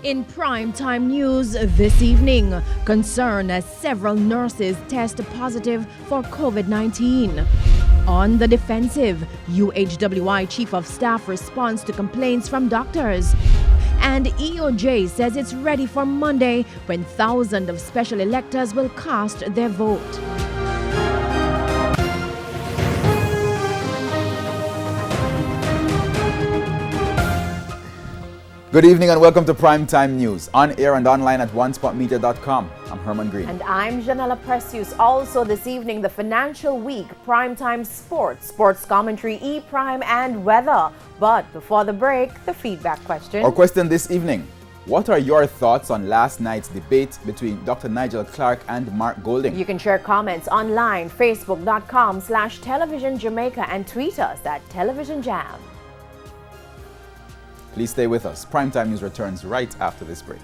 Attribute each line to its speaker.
Speaker 1: In primetime news this evening, concern as several nurses test positive for COVID-19. On the defensive, UHWI Chief of Staff responds to complaints from doctors. And EOJ says it's ready for Monday when thousands of special electors will cast their vote.
Speaker 2: Good evening and welcome to Primetime News, on air and online at onespotmedia.com. I'm Herman Green.
Speaker 3: And I'm Janella Precious. Also this evening, the Financial Week, Primetime Sports commentary, E-Prime and weather. But before the break, the feedback question.
Speaker 2: Our question this evening: what are your thoughts on last night's debate between Dr. Nigel Clark and Mark Golding?
Speaker 3: You can share comments online, facebook.com/television Jamaica, and tweet us at Television Jam.
Speaker 2: Please stay with us. Primetime News returns right after this break.